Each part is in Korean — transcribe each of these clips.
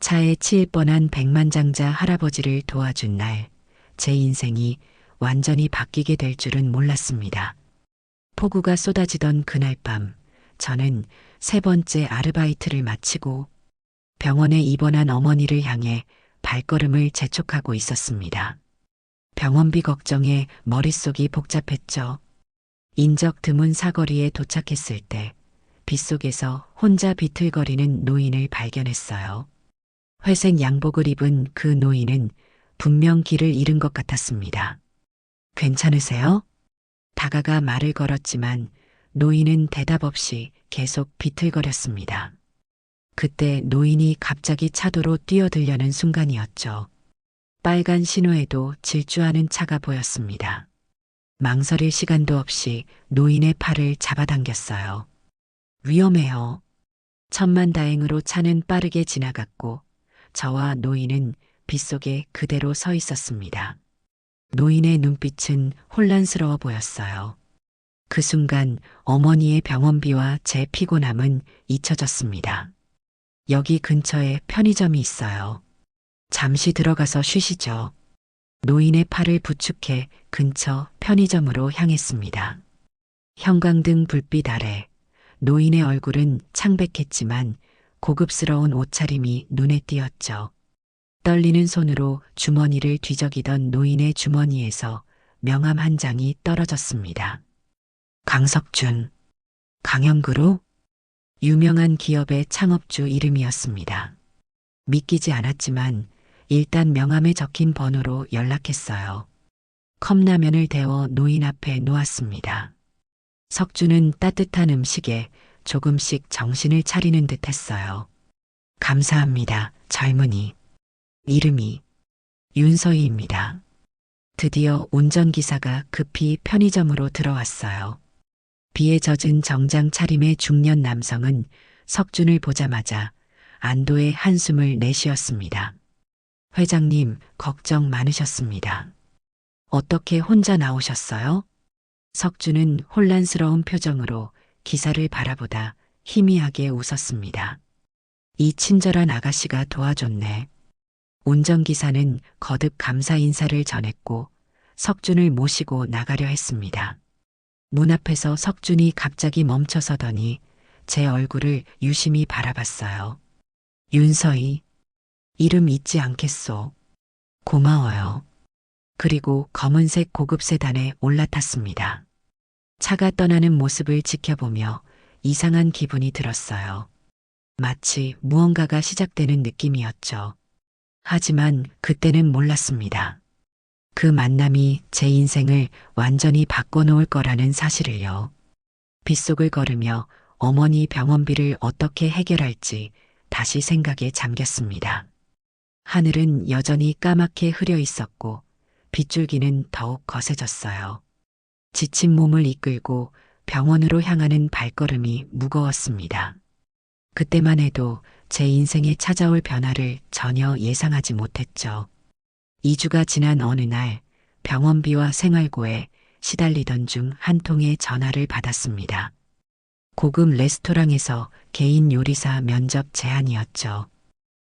차에 치일 뻔한 백만장자 할아버지를 도와준 날, 제 인생이 완전히 바뀌게 될 줄은 몰랐습니다. 폭우가 쏟아지던 그날 밤, 저는 세 번째 아르바이트를 마치고 병원에 입원한 어머니를 향해 발걸음을 재촉하고 있었습니다. 병원비 걱정에 머릿속이 복잡했죠. 인적 드문 사거리에 도착했을 때 빗속에서 혼자 비틀거리는 노인을 발견했어요. 회색 양복을 입은 그 노인은 분명 길을 잃은 것 같았습니다. 괜찮으세요? 다가가 말을 걸었지만 노인은 대답 없이 계속 비틀거렸습니다. 그때 노인이 갑자기 차도로 뛰어들려는 순간이었죠. 빨간 신호에도 질주하는 차가 보였습니다. 망설일 시간도 없이 노인의 팔을 잡아당겼어요. 위험해요. 천만다행으로 차는 빠르게 지나갔고 저와 노인은 빗속에 그대로 서 있었습니다. 노인의 눈빛은 혼란스러워 보였어요. 그 순간 어머니의 병원비와 제 피곤함은 잊혀졌습니다. 여기 근처에 편의점이 있어요. 잠시 들어가서 쉬시죠. 노인의 팔을 부축해 근처 편의점으로 향했습니다. 형광등 불빛 아래 노인의 얼굴은 창백했지만 고급스러운 옷차림이 눈에 띄었죠. 떨리는 손으로 주머니를 뒤적이던 노인의 주머니에서 명함 한 장이 떨어졌습니다. 강석준, 강영그룹? 유명한 기업의 창업주 이름이었습니다. 믿기지 않았지만 일단 명함에 적힌 번호로 연락했어요. 컵라면을 데워 노인 앞에 놓았습니다. 석준은 따뜻한 음식에 조금씩 정신을 차리는 듯 했어요. 감사합니다, 젊은이. 이름이 윤서희입니다. 드디어 운전기사가 급히 편의점으로 들어왔어요. 비에 젖은 정장 차림의 중년 남성은 석준을 보자마자 안도의 한숨을 내쉬었습니다. 회장님, 걱정 많으셨습니다. 어떻게 혼자 나오셨어요? 석준은 혼란스러운 표정으로 기사를 바라보다 희미하게 웃었습니다. 이 친절한 아가씨가 도와줬네. 운전기사는 거듭 감사 인사를 전했고 석준을 모시고 나가려 했습니다. 문 앞에서 석준이 갑자기 멈춰서더니 제 얼굴을 유심히 바라봤어요. 윤서희, 이름 잊지 않겠소. 고마워요. 그리고 검은색 고급 세단에 올라탔습니다. 차가 떠나는 모습을 지켜보며 이상한 기분이 들었어요. 마치 무언가가 시작되는 느낌이었죠. 하지만 그때는 몰랐습니다. 그 만남이 제 인생을 완전히 바꿔놓을 거라는 사실을요. 빗속을 걸으며 어머니 병원비를 어떻게 해결할지 다시 생각에 잠겼습니다. 하늘은 여전히 까맣게 흐려 있었고 빗줄기는 더욱 거세졌어요. 지친 몸을 이끌고 병원으로 향하는 발걸음이 무거웠습니다. 그때만 해도 제 인생에 찾아올 변화를 전혀 예상하지 못했죠. 2주가 지난 어느 날 병원비와 생활고에 시달리던 중 한 통의 전화를 받았습니다. 고급 레스토랑에서 개인 요리사 면접 제안이었죠.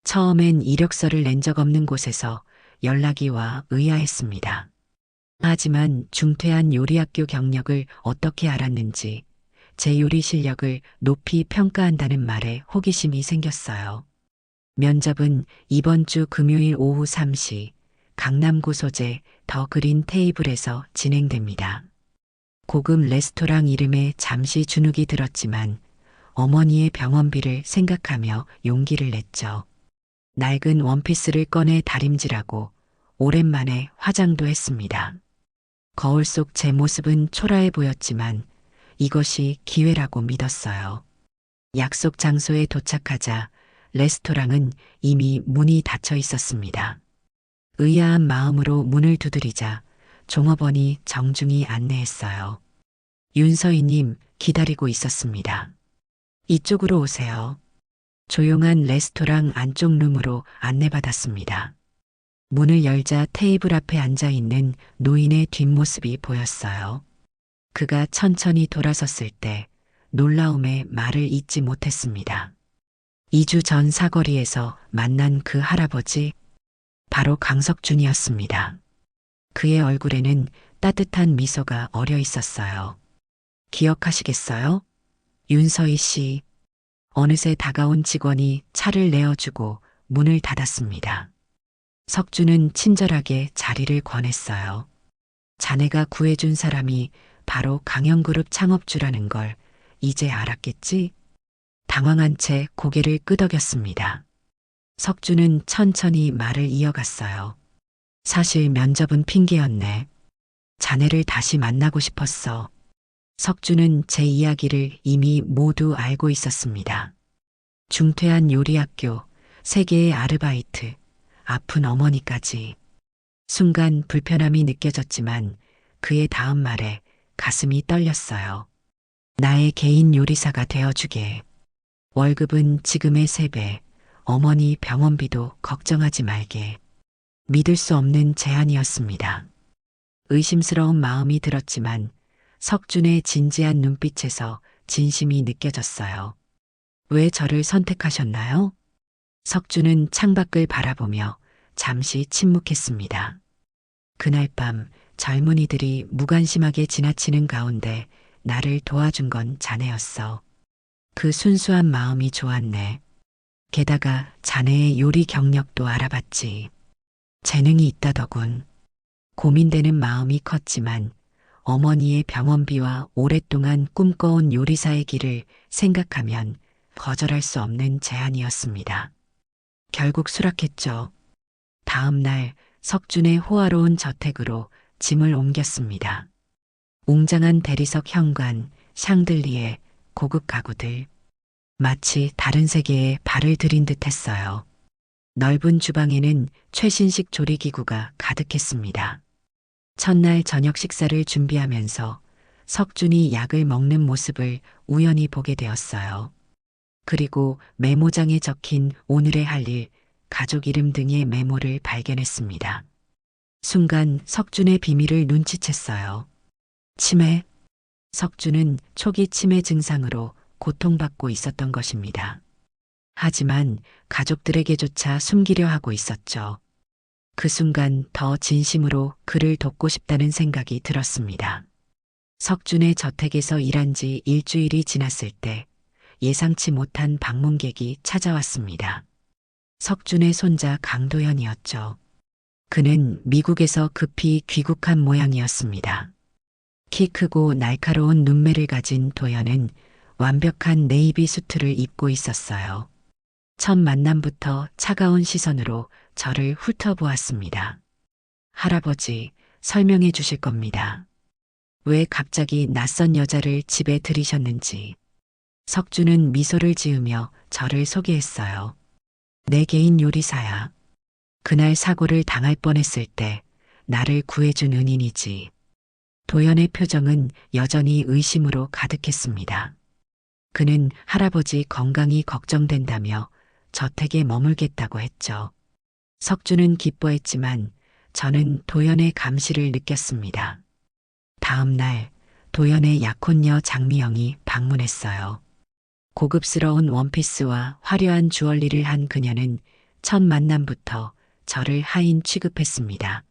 처음엔 이력서를 낸 적 없는 곳에서 연락이 와 의아했습니다. 하지만 중퇴한 요리학교 경력을 어떻게 알았는지 제 요리 실력을 높이 평가한다는 말에 호기심이 생겼어요. 면접은 이번 주 금요일 오후 3시 강남구 소재 더 그린 테이블에서 진행됩니다. 고급 레스토랑 이름에 잠시 주눅이 들었지만 어머니의 병원비를 생각하며 용기를 냈죠. 낡은 원피스를 꺼내 다림질하고 오랜만에 화장도 했습니다. 거울 속 제 모습은 초라해 보였지만 이것이 기회라고 믿었어요. 약속 장소에 도착하자 레스토랑은 이미 문이 닫혀 있었습니다. 의아한 마음으로 문을 두드리자 종업원이 정중히 안내했어요. 윤서희님 기다리고 있었습니다. 이쪽으로 오세요. 조용한 레스토랑 안쪽 룸으로 안내받았습니다. 문을 열자 테이블 앞에 앉아 있는 노인의 뒷모습이 보였어요. 그가 천천히 돌아섰을 때 놀라움에 말을 잇지 못했습니다. 2주 전 사거리에서 만난 그 할아버지, 바로 강석준이었습니다. 그의 얼굴에는 따뜻한 미소가 어려 있었어요. 기억하시겠어요? 윤서희 씨. 어느새 다가온 직원이 차를 내어주고 문을 닫았습니다. 석준은 친절하게 자리를 권했어요. 자네가 구해준 사람이 바로 강영그룹 창업주라는 걸 이제 알았겠지? 당황한 채 고개를 끄덕였습니다. 석준은 천천히 말을 이어갔어요. 사실 면접은 핑계였네. 자네를 다시 만나고 싶었어. 석준은 제 이야기를 이미 모두 알고 있었습니다. 중퇴한 요리학교, 세계의 아르바이트, 아픈 어머니까지. 순간 불편함이 느껴졌지만 그의 다음 말에 가슴이 떨렸어요. 나의 개인 요리사가 되어주게. 월급은 지금의 3배, 어머니 병원비도 걱정하지 말게. 믿을 수 없는 제안이었습니다. 의심스러운 마음이 들었지만 석준의 진지한 눈빛에서 진심이 느껴졌어요. 왜 저를 선택하셨나요? 석준은 창밖을 바라보며 잠시 침묵했습니다. 그날 밤 젊은이들이 무관심하게 지나치는 가운데 나를 도와준 건 자네였어. 그 순수한 마음이 좋았네. 게다가 자네의 요리 경력도 알아봤지. 재능이 있다더군. 고민되는 마음이 컸지만 어머니의 병원비와 오랫동안 꿈꿔온 요리사의 길을 생각하면 거절할 수 없는 제안이었습니다. 결국 수락했죠. 다음 날 석준의 호화로운 저택으로 짐을 옮겼습니다. 웅장한 대리석 현관, 샹들리에, 고급 가구들. 마치 다른 세계에 발을 들인 듯 했어요. 넓은 주방에는 최신식 조리기구가 가득했습니다. 첫날 저녁 식사를 준비하면서 석준이 약을 먹는 모습을 우연히 보게 되었어요. 그리고 메모장에 적힌 오늘의 할 일, 가족 이름 등의 메모를 발견했습니다. 순간 석준의 비밀을 눈치챘어요. 치매. 석준은 초기 치매 증상으로 고통받고 있었던 것입니다. 하지만 가족들에게조차 숨기려 하고 있었죠. 그 순간 더 진심으로 그를 돕고 싶다는 생각이 들었습니다. 석준의 저택에서 일한 지 일주일이 지났을 때 예상치 못한 방문객이 찾아왔습니다. 석준의 손자 강도현이었죠. 그는 미국에서 급히 귀국한 모양이었습니다. 키 크고 날카로운 눈매를 가진 도현은 완벽한 네이비 수트를 입고 있었어요. 첫 만남부터 차가운 시선으로 저를 훑어보았습니다. 할아버지, 설명해 주실 겁니다. 왜 갑자기 낯선 여자를 집에 들이셨는지. 석준은 미소를 지으며 저를 소개했어요. 내 개인 요리사야. 그날 사고를 당할 뻔했을 때 나를 구해준 은인이지. 도연의 표정은 여전히 의심으로 가득했습니다. 그는 할아버지 건강이 걱정된다며 저택에 머물겠다고 했죠. 석준은 기뻐했지만 저는 도연의 감시를 느꼈습니다. 다음 날 도연의 약혼녀 장미영이 방문했어요. 고급스러운 원피스와 화려한 주얼리를 한 그녀는 첫 만남부터 저를 하인 취급했습니다.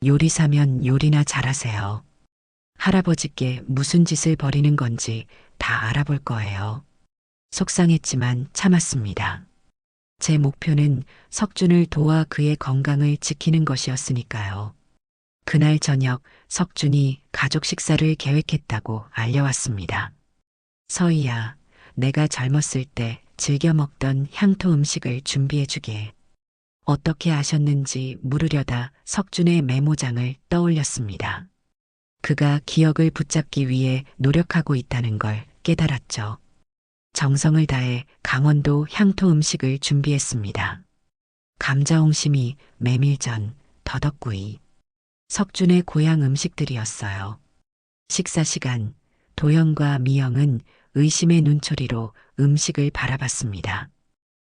요리사면 요리나 잘하세요. 할아버지께 무슨 짓을 벌이는 건지 다 알아볼 거예요. 속상했지만 참았습니다. 제 목표는 석준을 도와 그의 건강을 지키는 것이었으니까요. 그날 저녁 석준이 가족 식사를 계획했다고 알려왔습니다. 서희야, 내가 젊었을 때 즐겨 먹던 향토 음식을 준비해주게. 어떻게 아셨는지 물으려다 석준의 메모장을 떠올렸습니다. 그가 기억을 붙잡기 위해 노력하고 있다는 걸 깨달았죠. 정성을 다해 강원도 향토 음식을 준비했습니다. 감자옹심이, 메밀전, 더덕구이. 석준의 고향 음식들이었어요. 식사 시간, 도영과 미영은 의심의 눈초리로 음식을 바라봤습니다.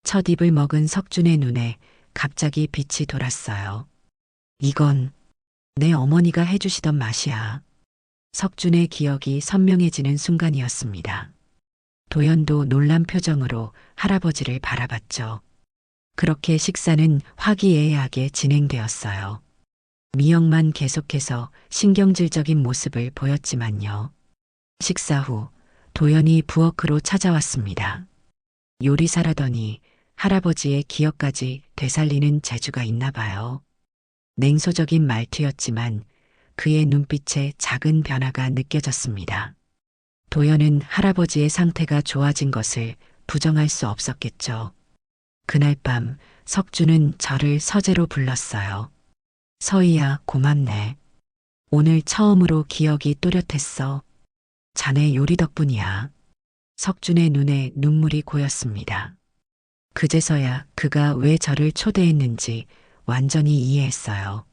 첫 입을 먹은 석준의 눈에 갑자기 빛이 돌았어요. 이건 내 어머니가 해주시던 맛이야. 석준의 기억이 선명해지는 순간이었습니다. 도연도 놀란 표정으로 할아버지를 바라봤죠. 그렇게 식사는 화기애애하게 진행되었어요. 미영만 계속해서 신경질적인 모습을 보였지만요. 식사 후 도연이 부엌으로 찾아왔습니다. 요리사라더니 할아버지의 기억까지 되살리는 재주가 있나 봐요. 냉소적인 말투였지만 그의 눈빛에 작은 변화가 느껴졌습니다. 도연은 할아버지의 상태가 좋아진 것을 부정할 수 없었겠죠. 그날 밤 석주는 저를 서재로 불렀어요. 서희야, 고맙네. 오늘 처음으로 기억이 또렷했어. 자네 요리 덕분이야. 석준의 눈에 눈물이 고였습니다. 그제서야 그가 왜 저를 초대했는지 완전히 이해했어요.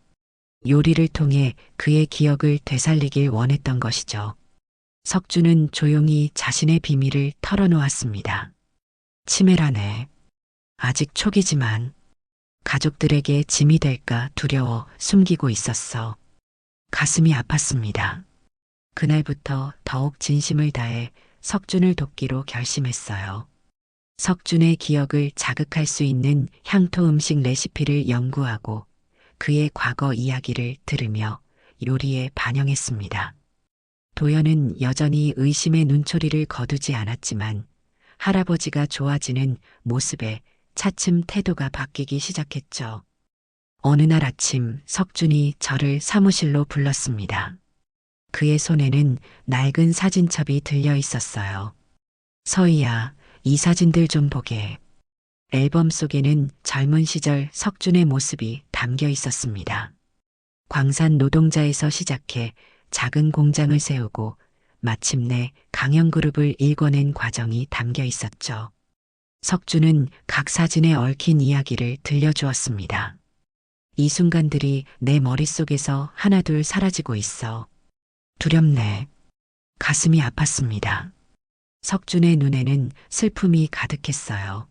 요리를 통해 그의 기억을 되살리길 원했던 것이죠. 석준은 조용히 자신의 비밀을 털어놓았습니다. 치매라네. 아직 초기지만 가족들에게 짐이 될까 두려워 숨기고 있었어. 가슴이 아팠습니다. 그날부터 더욱 진심을 다해 석준을 돕기로 결심했어요. 석준의 기억을 자극할 수 있는 향토 음식 레시피를 연구하고 그의 과거 이야기를 들으며 요리에 반영했습니다. 도연은 여전히 의심의 눈초리를 거두지 않았지만 할아버지가 좋아지는 모습에 차츰 태도가 바뀌기 시작했죠. 어느 날 아침 석준이 저를 사무실로 불렀습니다. 그의 손에는 낡은 사진첩이 들려 있었어요. 서희야, 이 사진들 좀 보게. 앨범 속에는 젊은 시절 석준의 모습이 담겨 있었습니다. 광산 노동자에서 시작해 작은 공장을 세우고 마침내 강영그룹을 일궈낸 과정이 담겨 있었죠. 석준은 각 사진에 얽힌 이야기를 들려주었습니다. 이 순간들이 내 머릿속에서 하나둘 사라지고 있어. 두렵네. 가슴이 아팠습니다. 석준의 눈에는 슬픔이 가득했어요.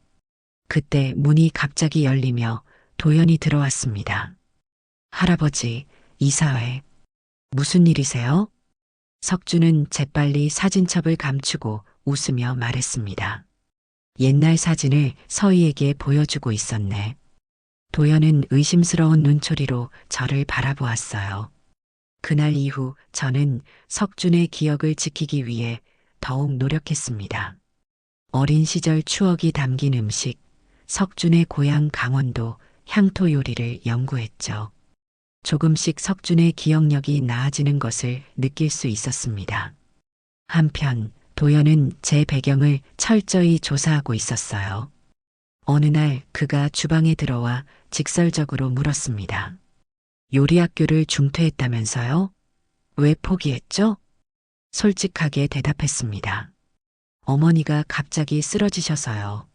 그때 문이 갑자기 열리며 도연이 들어왔습니다. 할아버지, 이사회. 무슨 일이세요? 석준은 재빨리 사진첩을 감추고 웃으며 말했습니다. 옛날 사진을 서희에게 보여주고 있었네. 도연은 의심스러운 눈초리로 저를 바라보았어요. 그날 이후 저는 석준의 기억을 지키기 위해 더욱 노력했습니다. 어린 시절 추억이 담긴 음식, 석준의 고향 강원도 향토 요리를 연구했죠. 조금씩 석준의 기억력이 나아지는 것을 느낄 수 있었습니다. 한편 도연은 제 배경을 철저히 조사하고 있었어요. 어느 날 그가 주방에 들어와 직설적으로 물었습니다. 요리 학교를 중퇴했다면서요? 왜 포기했죠? 솔직하게 대답했습니다. 어머니가 갑자기 쓰러지셔서요.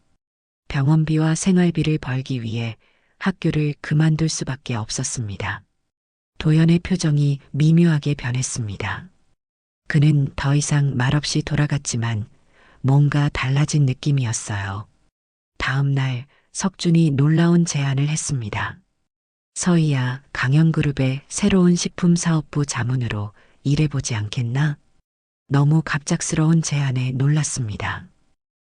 병원비와 생활비를 벌기 위해 학교를 그만둘 수밖에 없었습니다. 도연의 표정이 미묘하게 변했습니다. 그는 더 이상 말없이 돌아갔지만 뭔가 달라진 느낌이었어요. 다음 날 석준이 놀라운 제안을 했습니다. 서희야, 강영그룹의 새로운 식품 사업부 자문으로 일해보지 않겠나? 너무 갑작스러운 제안에 놀랐습니다.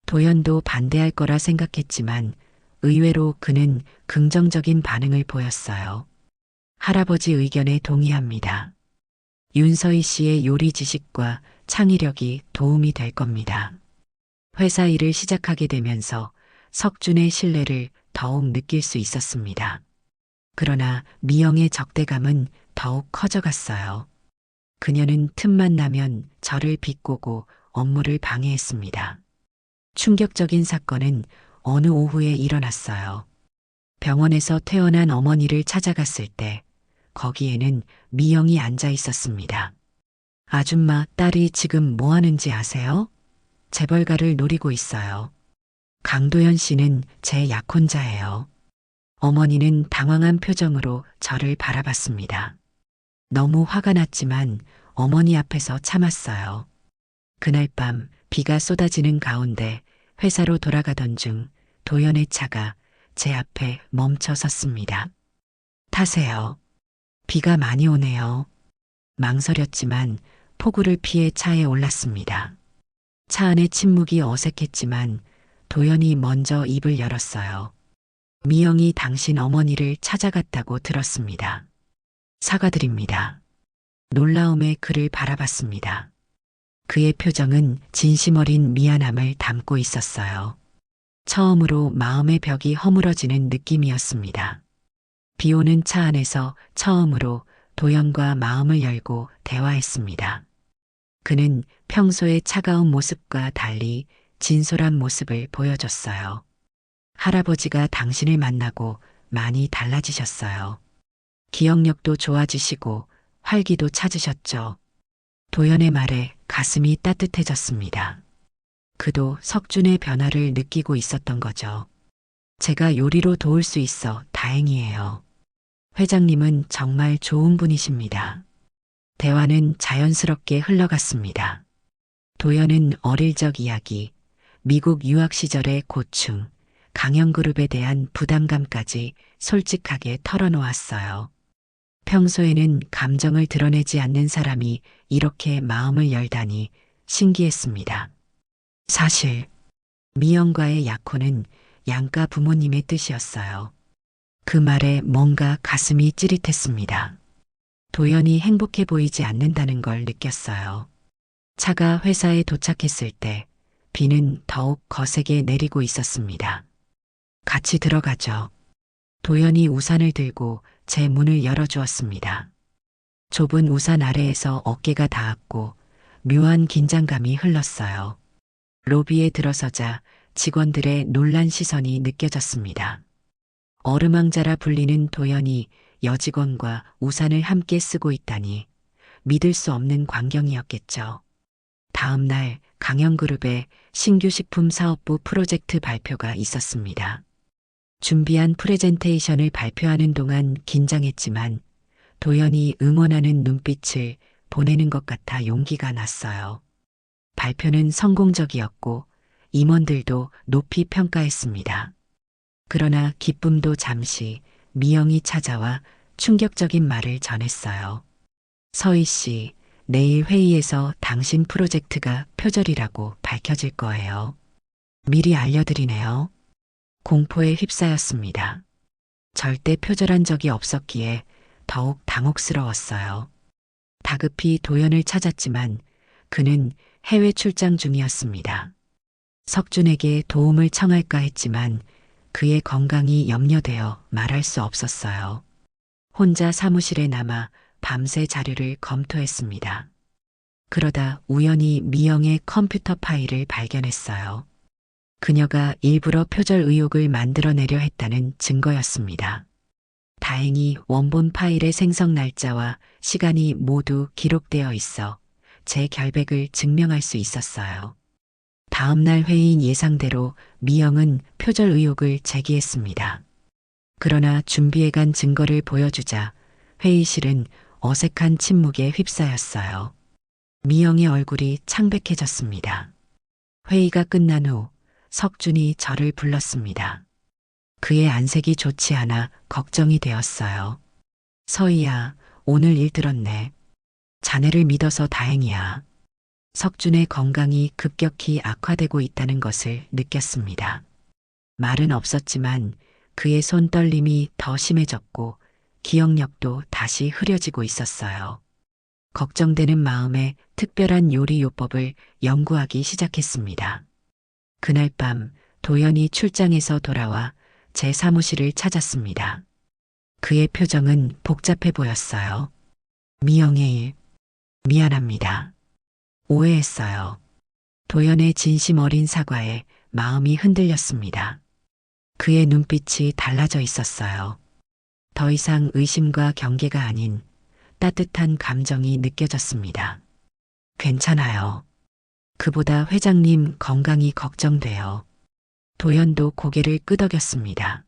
도연도 반대할 거라 생각했지만 의외로 그는 긍정적인 반응을 보였어요. 할아버지 의견에 동의합니다. 윤서희 씨의 요리 지식과 창의력이 도움이 될 겁니다. 회사 일을 시작하게 되면서 석준의 신뢰를 더욱 느낄 수 있었습니다. 그러나 미영의 적대감은 더욱 커져갔어요. 그녀는 틈만 나면 저를 비꼬고 업무를 방해했습니다. 충격적인 사건은 어느 오후에 일어났어요. 병원에서 퇴원한 어머니를 찾아갔을 때 거기에는 미영이 앉아 있었습니다. 아줌마, 딸이 지금 뭐 하는지 아세요? 재벌가를 노리고 있어요. 강도연 씨는 제 약혼자예요. 어머니는 당황한 표정으로 저를 바라봤습니다. 너무 화가 났지만 어머니 앞에서 참았어요. 그날 밤 비가 쏟아지는 가운데 회사로 돌아가던 중 도연의 차가 제 앞에 멈춰 섰습니다. 타세요. 비가 많이 오네요. 망설였지만 폭우를 피해 차에 올랐습니다. 차 안의 침묵이 어색했지만 도연이 먼저 입을 열었어요. 미영이 당신 어머니를 찾아갔다고 들었습니다. 사과드립니다. 놀라움에 그를 바라봤습니다. 그의 표정은 진심 어린 미안함을 담고 있었어요. 처음으로 마음의 벽이 허물어지는 느낌이었습니다. 비 오는 차 안에서 처음으로 도연과 마음을 열고 대화했습니다. 그는 평소의 차가운 모습과 달리 진솔한 모습을 보여줬어요. 할아버지가 당신을 만나고 많이 달라지셨어요. 기억력도 좋아지시고 활기도 찾으셨죠. 도연의 말에 가슴이 따뜻해졌습니다. 그도 석준의 변화를 느끼고 있었던 거죠. 제가 요리로 도울 수 있어 다행이에요. 회장님은 정말 좋은 분이십니다. 대화는 자연스럽게 흘러갔습니다. 도연은 어릴 적 이야기, 미국 유학 시절의 고충, 강영그룹에 대한 부담감까지 솔직하게 털어놓았어요. 평소에는 감정을 드러내지 않는 사람이 이렇게 마음을 열다니 신기했습니다. 사실 미영과의 약혼은 양가 부모님의 뜻이었어요. 그 말에 뭔가 가슴이 찌릿했습니다. 도연이 행복해 보이지 않는다는 걸 느꼈어요. 차가 회사에 도착했을 때 비는 더욱 거세게 내리고 있었습니다. 같이 들어가죠. 도연이 우산을 들고 제 문을 열어주었습니다. 좁은 우산 아래에서 어깨가 닿았고 묘한 긴장감이 흘렀어요. 로비에 들어서자 직원들의 놀란 시선이 느껴졌습니다. 얼음왕자라 불리는 도연이 여직원과 우산을 함께 쓰고 있다니 믿을 수 없는 광경이었겠죠. 다음 날 강영그룹의 신규 식품 사업부 프로젝트 발표가 있었습니다. 준비한 프레젠테이션을 발표하는 동안 긴장했지만 도연이 응원하는 눈빛을 보내는 것 같아 용기가 났어요. 발표는 성공적이었고 임원들도 높이 평가했습니다. 그러나 기쁨도 잠시 미영이 찾아와 충격적인 말을 전했어요. 서희 씨, 내일 회의에서 당신 프로젝트가 표절이라고 밝혀질 거예요. 미리 알려드리네요. 공포에 휩싸였습니다. 절대 표절한 적이 없었기에 더욱 당혹스러웠어요. 다급히 도연을 찾았지만 그는 해외 출장 중이었습니다. 석준에게 도움을 청할까 했지만 그의 건강이 염려되어 말할 수 없었어요. 혼자 사무실에 남아 밤새 자료를 검토했습니다. 그러다 우연히 미영의 컴퓨터 파일을 발견했어요. 그녀가 일부러 표절 의혹을 만들어내려 했다는 증거였습니다. 다행히 원본 파일의 생성 날짜와 시간이 모두 기록되어 있어 제 결백을 증명할 수 있었어요. 다음 날 회의인 예상대로 미영은 표절 의혹을 제기했습니다. 그러나 준비해간 증거를 보여주자 회의실은 어색한 침묵에 휩싸였어요. 미영의 얼굴이 창백해졌습니다. 회의가 끝난 후 석준이 저를 불렀습니다. 그의 안색이 좋지 않아 걱정이 되었어요. 서희야, 오늘 일 들었네. 자네를 믿어서 다행이야. 석준의 건강이 급격히 악화되고 있다는 것을 느꼈습니다. 말은 없었지만 그의 손 떨림이 더 심해졌고 기억력도 다시 흐려지고 있었어요. 걱정되는 마음에 특별한 요리 요법을 연구하기 시작했습니다. 그날 밤 도연이 출장에서 돌아와 제 사무실을 찾았습니다. 그의 표정은 복잡해 보였어요. 미영의 일, 미안합니다. 오해했어요. 도연의 진심 어린 사과에 마음이 흔들렸습니다. 그의 눈빛이 달라져 있었어요. 더 이상 의심과 경계가 아닌 따뜻한 감정이 느껴졌습니다. 괜찮아요. 그보다 회장님 건강이 걱정돼요. 도연도 고개를 끄덕였습니다.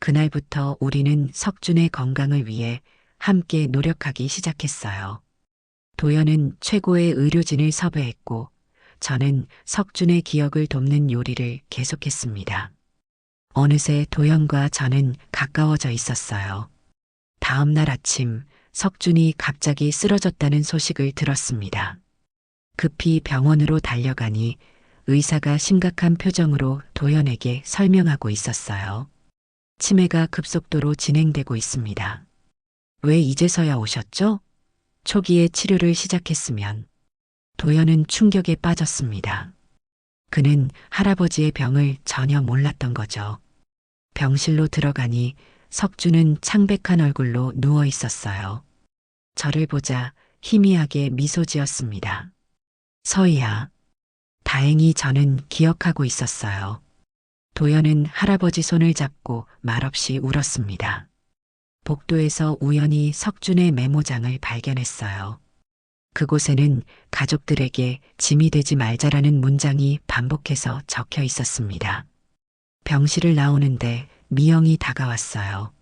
그날부터 우리는 석준의 건강을 위해 함께 노력하기 시작했어요. 도연은 최고의 의료진을 섭외했고 저는 석준의 기억을 돕는 요리를 계속했습니다. 어느새 도연과 저는 가까워져 있었어요. 다음 날 아침 석준이 갑자기 쓰러졌다는 소식을 들었습니다. 급히 병원으로 달려가니 의사가 심각한 표정으로 도연에게 설명하고 있었어요. 치매가 급속도로 진행되고 있습니다. 왜 이제서야 오셨죠? 초기에 치료를 시작했으면. 도연은 충격에 빠졌습니다. 그는 할아버지의 병을 전혀 몰랐던 거죠. 병실로 들어가니 석주는 창백한 얼굴로 누워 있었어요. 저를 보자 희미하게 미소 지었습니다. 서희야. 다행히 저는 기억하고 있었어요. 도연은 할아버지 손을 잡고 말없이 울었습니다. 복도에서 우연히 석준의 메모장을 발견했어요. 그곳에는 가족들에게 짐이 되지 말자라는 문장이 반복해서 적혀 있었습니다. 병실을 나오는데 미영이 다가왔어요.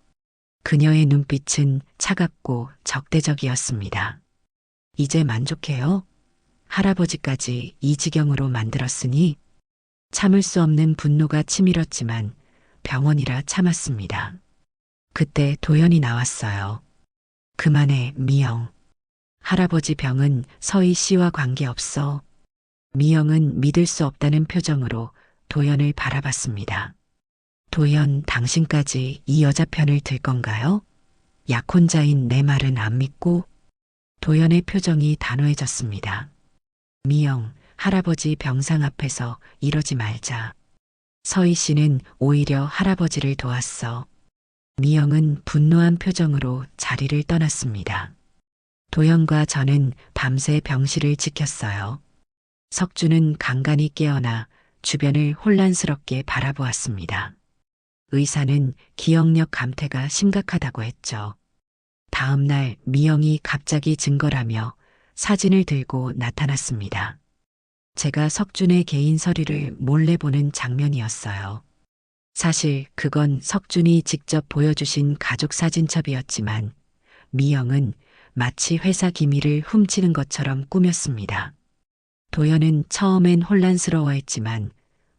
그녀의 눈빛은 차갑고 적대적이었습니다. 이제 만족해요? 할아버지까지 이 지경으로 만들었으니 참을 수 없는 분노가 치밀었지만 병원이라 참았습니다. 그때 도연이 나왔어요. 그만해, 미영. 할아버지 병은 서희 씨와 관계없어. 미영은 믿을 수 없다는 표정으로 도연을 바라봤습니다. 도연, 당신까지 이 여자 편을 들 건가요? 약혼자인 내 말은 안 믿고? 도연의 표정이 단호해졌습니다. 미영, 할아버지 병상 앞에서 이러지 말자. 서희 씨는 오히려 할아버지를 도왔어. 미영은 분노한 표정으로 자리를 떠났습니다. 도연과 저는 밤새 병실을 지켰어요. 석주는 간간히 깨어나 주변을 혼란스럽게 바라보았습니다. 의사는 기억력 감퇴가 심각하다고 했죠. 다음 날 미영이 갑자기 증거라며 사진을 들고 나타났습니다. 제가 석준의 개인 서류를 몰래 보는 장면이었어요. 사실 그건 석준이 직접 보여주신 가족 사진첩이었지만 미영은 마치 회사 기밀을 훔치는 것처럼 꾸몄습니다. 도연은 처음엔 혼란스러워했지만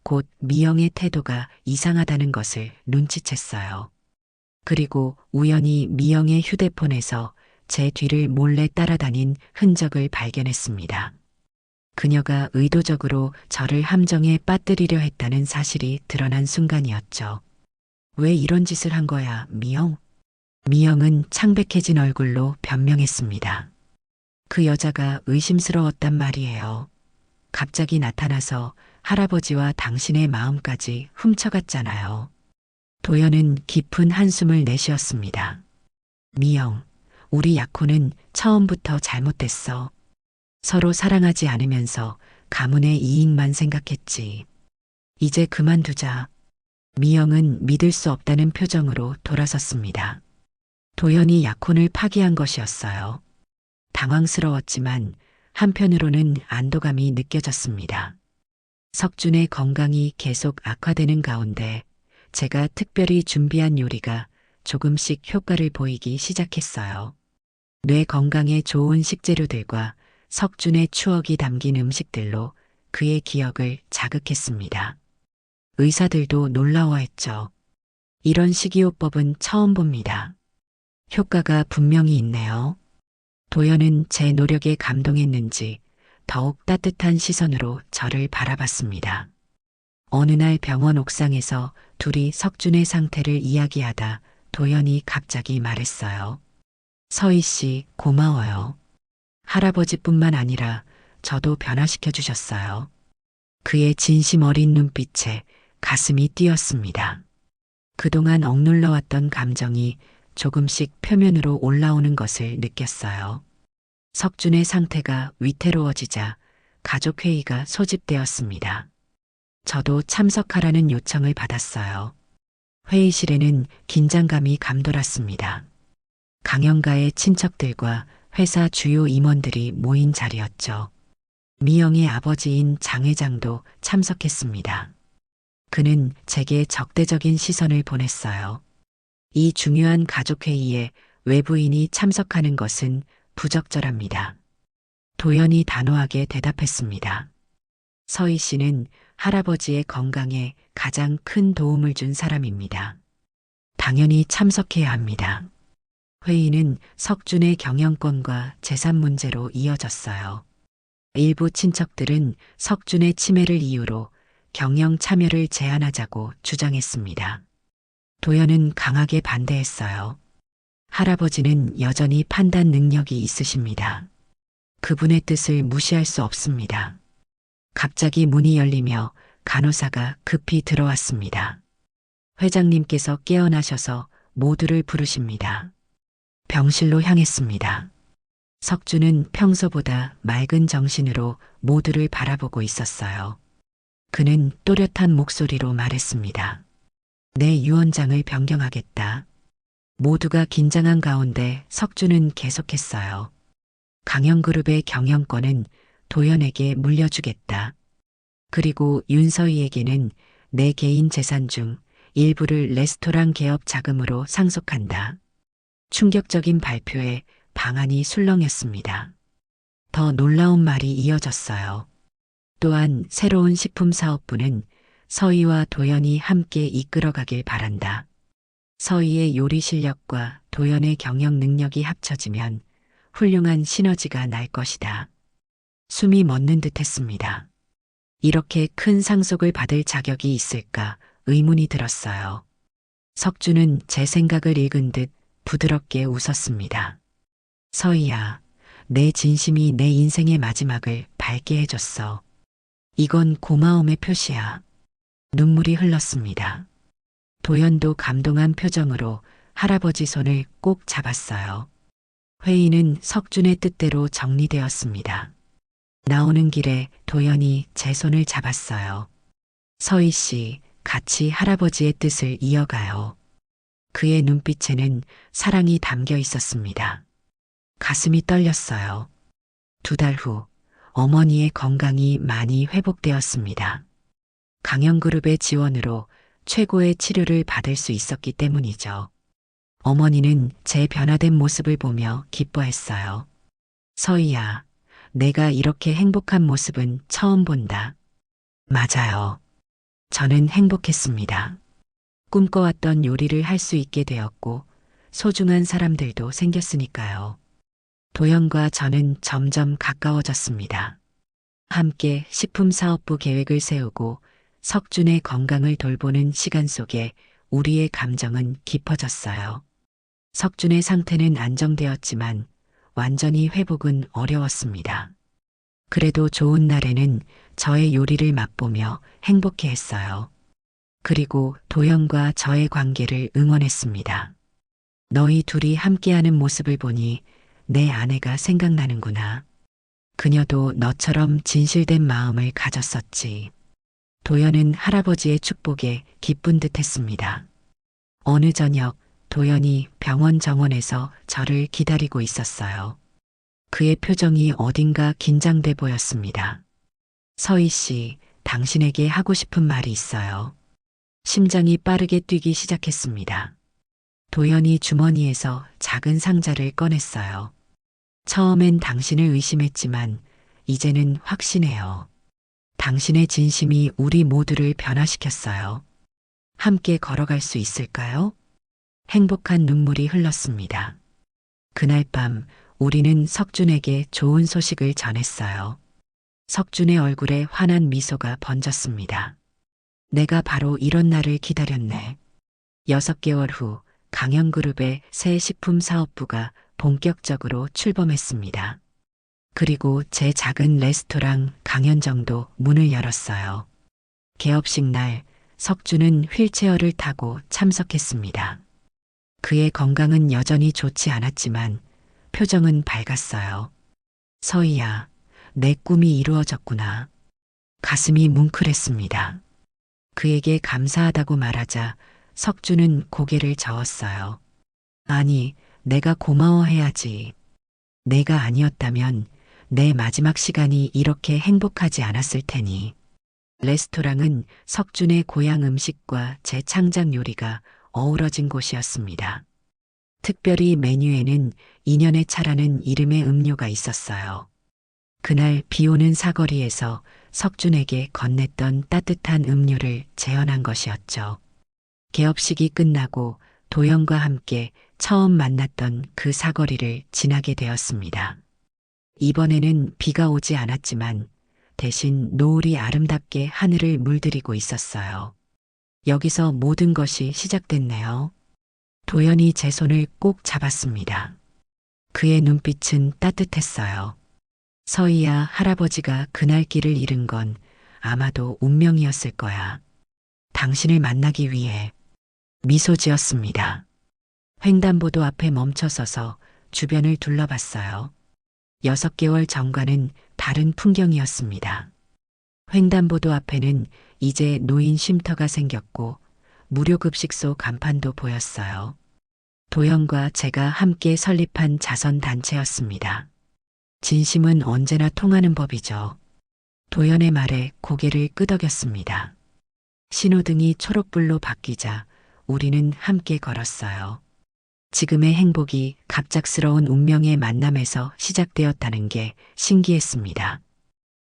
곧 미영의 태도가 이상하다는 것을 눈치챘어요. 그리고 우연히 미영의 휴대폰에서 제 뒤를 몰래 따라다닌 흔적을 발견했습니다. 그녀가 의도적으로 저를 함정에 빠뜨리려 했다는 사실이 드러난 순간이었죠. 왜 이런 짓을 한 거야, 미영? 미영은 창백해진 얼굴로 변명했습니다. 그 여자가 의심스러웠단 말이에요. 갑자기 나타나서 할아버지와 당신의 마음까지 훔쳐갔잖아요. 도연은 깊은 한숨을 내쉬었습니다. 미영, 우리 약혼은 처음부터 잘못됐어. 서로 사랑하지 않으면서 가문의 이익만 생각했지. 이제 그만두자. 미영은 믿을 수 없다는 표정으로 돌아섰습니다. 도연이 약혼을 파기한 것이었어요. 당황스러웠지만 한편으로는 안도감이 느껴졌습니다. 석준의 건강이 계속 악화되는 가운데 제가 특별히 준비한 요리가 조금씩 효과를 보이기 시작했어요. 뇌 건강에 좋은 식재료들과 석준의 추억이 담긴 음식들로 그의 기억을 자극했습니다. 의사들도 놀라워했죠. 이런 식이요법은 처음 봅니다. 효과가 분명히 있네요. 도연은 제 노력에 감동했는지 더욱 따뜻한 시선으로 저를 바라봤습니다. 어느 날 병원 옥상에서 둘이 석준의 상태를 이야기하다 도연이 갑자기 말했어요. 서희 씨, 고마워요. 할아버지뿐만 아니라 저도 변화시켜 주셨어요. 그의 진심 어린 눈빛에 가슴이 뛰었습니다. 그동안 억눌러왔던 감정이 조금씩 표면으로 올라오는 것을 느꼈어요. 석준의 상태가 위태로워지자 가족회의가 소집되었습니다. 저도 참석하라는 요청을 받았어요. 회의실에는 긴장감이 감돌았습니다. 강연가의 친척들과 회사 주요 임원들이 모인 자리였죠. 미영의 아버지인 장 회장도 참석했습니다. 그는 제게 적대적인 시선을 보냈어요. 이 중요한 가족회의에 외부인이 참석하는 것은 부적절합니다. 도연이 단호하게 대답했습니다. 서희 씨는 할아버지의 건강에 가장 큰 도움을 준 사람입니다. 당연히 참석해야 합니다. 회의는 석준의 경영권과 재산 문제로 이어졌어요. 일부 친척들은 석준의 치매를 이유로 경영 참여를 제한하자고 주장했습니다. 도연은 강하게 반대했어요. 할아버지는 여전히 판단 능력이 있으십니다. 그분의 뜻을 무시할 수 없습니다. 갑자기 문이 열리며 간호사가 급히 들어왔습니다. 회장님께서 깨어나셔서 모두를 부르십니다. 병실로 향했습니다. 석준은 평소보다 맑은 정신으로 모두를 바라보고 있었어요. 그는 또렷한 목소리로 말했습니다. 내 유언장을 변경하겠다. 모두가 긴장한 가운데 석준은 계속했어요. 강영그룹의 경영권은 도연에게 물려주겠다. 그리고 윤서희에게는 내 개인 재산 중 일부를 레스토랑 개업 자금으로 상속한다. 충격적인 발표에 방안이 술렁였습니다. 더 놀라운 말이 이어졌어요. 또한 새로운 식품사업부는 서희와 도연이 함께 이끌어가길 바란다. 서희의 요리 실력과 도연의 경영 능력이 합쳐지면 훌륭한 시너지가 날 것이다. 숨이 멎는 듯 했습니다. 이렇게 큰 상속을 받을 자격이 있을까 의문이 들었어요. 석준은 제 생각을 읽은 듯 부드럽게 웃었습니다. 서희야, 내 진심이 내 인생의 마지막을 밝게 해줬어. 이건 고마움의 표시야. 눈물이 흘렀습니다. 도연도 감동한 표정으로 할아버지 손을 꼭 잡았어요. 회의는 석준의 뜻대로 정리되었습니다. 나오는 길에 도연이 제 손을 잡았어요. 서희 씨, 같이 할아버지의 뜻을 이어가요. 그의 눈빛에는 사랑이 담겨 있었습니다. 가슴이 떨렸어요. 2달 후 어머니의 건강이 많이 회복되었습니다. 강영그룹의 지원으로 최고의 치료를 받을 수 있었기 때문이죠. 어머니는 제 변화된 모습을 보며 기뻐했어요. 서희야, 내가 이렇게 행복한 모습은 처음 본다. 맞아요. 저는 행복했습니다. 꿈꿔왔던 요리를 할 수 있게 되었고 소중한 사람들도 생겼으니까요. 도연과 저는 점점 가까워졌습니다. 함께 식품사업부 계획을 세우고 석준의 건강을 돌보는 시간 속에 우리의 감정은 깊어졌어요. 석준의 상태는 안정되었지만 완전히 회복은 어려웠습니다. 그래도 좋은 날에는 저의 요리를 맛보며 행복해 했어요. 그리고 도연과 저의 관계를 응원했습니다. 너희 둘이 함께하는 모습을 보니 내 아내가 생각나는구나. 그녀도 너처럼 진실된 마음을 가졌었지. 도연은 할아버지의 축복에 기쁜 듯 했습니다. 어느 저녁 도연이 병원 정원에서 저를 기다리고 있었어요. 그의 표정이 어딘가 긴장돼 보였습니다. 서희 씨, 당신에게 하고 싶은 말이 있어요. 심장이 빠르게 뛰기 시작했습니다. 도연이 주머니에서 작은 상자를 꺼냈어요. 처음엔 당신을 의심했지만 이제는 확신해요. 당신의 진심이 우리 모두를 변화시켰어요. 함께 걸어갈 수 있을까요? 행복한 눈물이 흘렀습니다. 그날 밤 우리는 석준에게 좋은 소식을 전했어요. 석준의 얼굴에 환한 미소가 번졌습니다. 내가 바로 이런 날을 기다렸네. 6개월 후 강영그룹의 새 식품사업부가 본격적으로 출범했습니다. 그리고 제 작은 레스토랑 강현정도 문을 열었어요. 개업식 날 석준은 휠체어를 타고 참석했습니다. 그의 건강은 여전히 좋지 않았지만 표정은 밝았어요. 서희야, 내 꿈이 이루어졌구나. 가슴이 뭉클했습니다. 그에게 감사하다고 말하자 석준은 고개를 저었어요. 아니, 내가 고마워해야지. 내가 아니었다면 내 마지막 시간이 이렇게 행복하지 않았을 테니. 레스토랑은 석준의 고향 음식과 제 창작 요리가 어우러진 곳이었습니다. 특별히 메뉴에는 인연의 차라는 이름의 음료가 있었어요. 그날 비 오는 사거리에서 석준에게 건넸던 따뜻한 음료를 재현한 것이었죠. 개업식이 끝나고 도연과 함께 처음 만났던 그 사거리를 지나게 되었습니다. 이번에는 비가 오지 않았지만 대신 노을이 아름답게 하늘을 물들이고 있었어요. 여기서 모든 것이 시작됐네요. 도연이 제 손을 꼭 잡았습니다. 그의 눈빛은 따뜻했어요. 서희야, 할아버지가 그날 길을 잃은 건 아마도 운명이었을 거야. 당신을 만나기 위해. 미소 지었습니다. 횡단보도 앞에 멈춰서서 주변을 둘러봤어요. 6개월 전과는 다른 풍경이었습니다. 횡단보도 앞에는 이제 노인 쉼터가 생겼고 무료급식소 간판도 보였어요. 도연과 제가 함께 설립한 자선단체였습니다. 진심은 언제나 통하는 법이죠. 도연의 말에 고개를 끄덕였습니다. 신호등이 초록불로 바뀌자 우리는 함께 걸었어요. 지금의 행복이 갑작스러운 운명의 만남에서 시작되었다는 게 신기했습니다.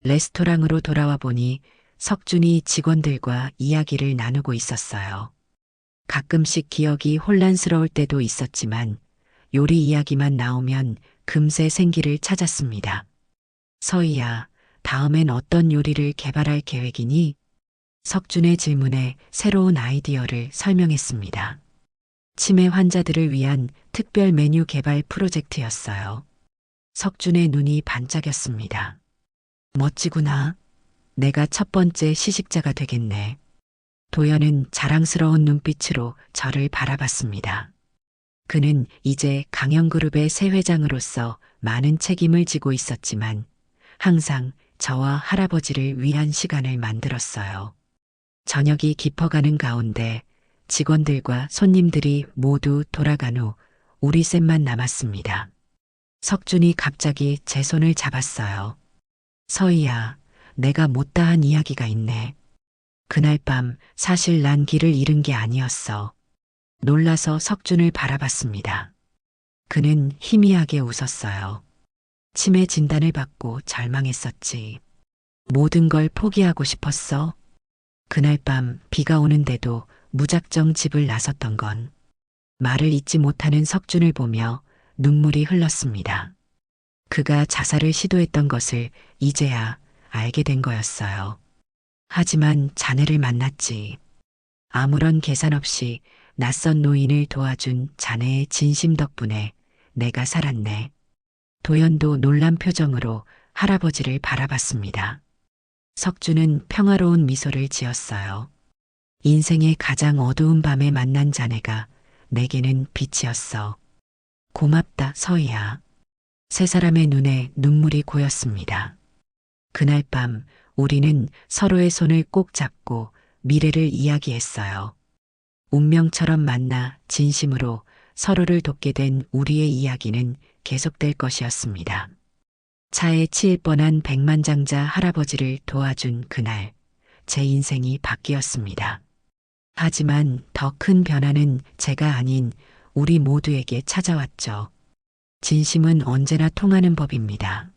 레스토랑으로 돌아와 보니 석준이 직원들과 이야기를 나누고 있었어요. 가끔씩 기억이 혼란스러울 때도 있었지만 요리 이야기만 나오면 금세 생기를 찾았습니다. 서희야, 다음엔 어떤 요리를 개발할 계획이니? 석준의 질문에 새로운 아이디어를 설명했습니다. 치매 환자들을 위한 특별 메뉴 개발 프로젝트였어요. 석준의 눈이 반짝였습니다. 멋지구나. 내가 첫 번째 시식자가 되겠네. 도연은 자랑스러운 눈빛으로 저를 바라봤습니다. 그는 이제 강영그룹의 새 회장으로서 많은 책임을 지고 있었지만 항상 저와 할아버지를 위한 시간을 만들었어요. 저녁이 깊어가는 가운데 직원들과 손님들이 모두 돌아간 후 우리 셋만 남았습니다. 석준이 갑자기 제 손을 잡았어요. 서희야, 내가 못다한 이야기가 있네. 그날 밤 사실 난 길을 잃은 게 아니었어. 놀라서 석준을 바라봤습니다. 그는 희미하게 웃었어요. 치매 진단을 받고 절망했었지. 모든 걸 포기하고 싶었어. 그날 밤 비가 오는데도 무작정 집을 나섰던 건 말을 잇지 못하는 석준을 보며 눈물이 흘렀습니다. 그가 자살을 시도했던 것을 이제야 알게 된 거였어요. 하지만 자네를 만났지. 아무런 계산 없이 낯선 노인을 도와준 자네의 진심 덕분에 내가 살았네. 도연도 놀란 표정으로 할아버지를 바라봤습니다. 석준은 평화로운 미소를 지었어요. 인생의 가장 어두운 밤에 만난 자네가 내게는 빛이었어. 고맙다, 서희야. 세 사람의 눈에 눈물이 고였습니다. 그날 밤 우리는 서로의 손을 꼭 잡고 미래를 이야기했어요. 운명처럼 만나 진심으로 서로를 돕게 된 우리의 이야기는 계속될 것이었습니다. 차에 치일 뻔한 백만장자 할아버지를 도와준 그날, 제 인생이 바뀌었습니다. 하지만 더 큰 변화는 제가 아닌 우리 모두에게 찾아왔죠. 진심은 언제나 통하는 법입니다.